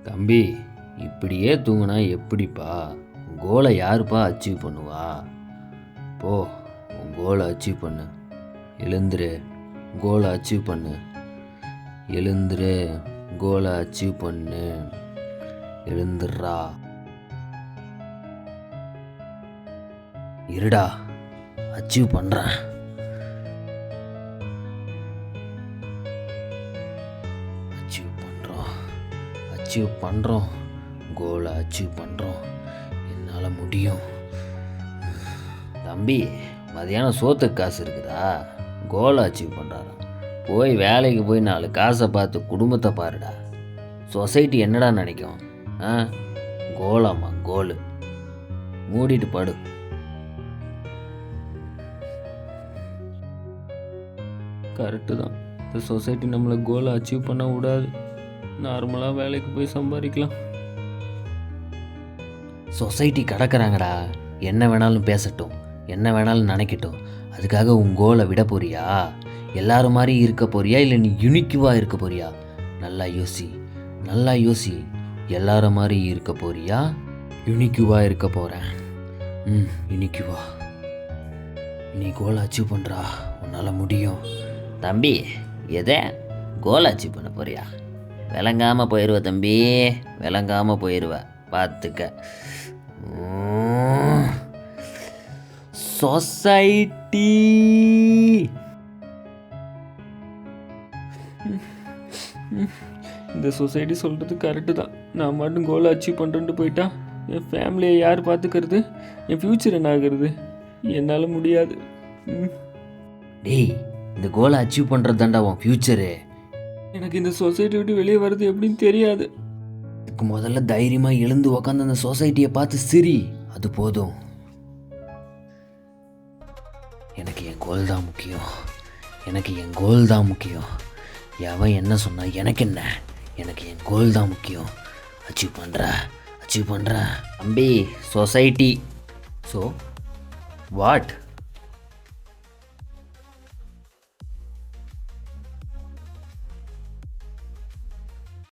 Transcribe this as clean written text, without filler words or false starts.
தம்பி, இப்படியே தூங்கினா எப்படிப்பா? கோலை யாருப்பா அச்சீவ் பண்ணுவா? போ, உன் கோலை அச்சீவ் பண்ணு. எழுந்துரு, கோலை அச்சீவ் பண்ணு. எழுந்துரு, கோலை அச்சீவ் பண்ணு. எழுந்துடுறா. இருடா, அச்சீவ் பண்ணுறேன். அச்சீவ் பண்ணுறோம், கோலை அச்சீவ் பண்ணுறோம். என்னால் முடியும். தம்பி, மதியானம் சோத்துக்கு காசு இருக்குதா? கோலை அச்சீவ் பண்ணுறாராம். போய் வேலைக்கு போய் 4 காசை பார்த்து குடும்பத்தை பாருடா. சொசைட்டி என்னடா நினைக்கும்? கோலாமா கோலு. மூடிட்டு படு. கரெக்டு தான். இந்த சொசைட்டி நம்மளை கோலை அச்சீவ் பண்ண விடாது. நார்மலாக வேலைக்கு போய் சம்பாதிக்கலாம். சொசைட்டி கிடக்கிறாங்கடா. என்ன வேணாலும் பேசட்டும், என்ன வேணாலும் நினைக்கட்டும். அதுக்காக உன் கோலை விட போறியா? எல்லாரும் மாதிரி இருக்க போறியா, இல்லை நீ யுனிக்குவாக இருக்க போறியா? நல்லா யோசி, நல்லா யோசி. எல்லாரும் மாதிரி இருக்க போறியா, யுனிக்குவாக இருக்க போகிறேன்? யுனிக்குவா. நீ கோலை அச்சீவ் பண்ணுறா, உன்னால் முடியும். தம்பி, எதை கோலை அச்சீவ் பண்ண போறியா? விளங்காமல் போயிடுவ தம்பி, விளங்காமல் போயிடுவ. பார்த்துக்க. சொசைட்டி. இந்த சொசைட்டி சொல்கிறது கரெக்டு தான். நான் மட்டும் கோலை அச்சீவ் பண்ணுறேன்ட்டு போயிட்டா என் ஃபேமிலியை யார் பார்த்துக்கிறது? என் ஃப்யூச்சர் என்ன ஆகுறது? என்னால் முடியாது. டேய், இந்த கோலை அச்சீவ் பண்ணுறது தாண்டா உன் ஃப்யூச்சரு. எனக்கு இந்த சொசைட்டி விட்டு வெளியே வர்றது எப்படின்னு தெரியாது. இதுக்கு முதல்ல தைரியமாக எழுந்து உக்காந்து அந்த சொசைட்டியை பார்த்து சிரி. அது போதும். எனக்கு என் கோல் தான் முக்கியம். எனக்கு என் கோல் தான் முக்கியம். எவன் என்ன சொன்னா எனக்கு என்ன? எனக்கு என் கோல் தான் முக்கியம். அச்சீவ் பண்ணுறேன். தம்பி, சொசைட்டி. So what?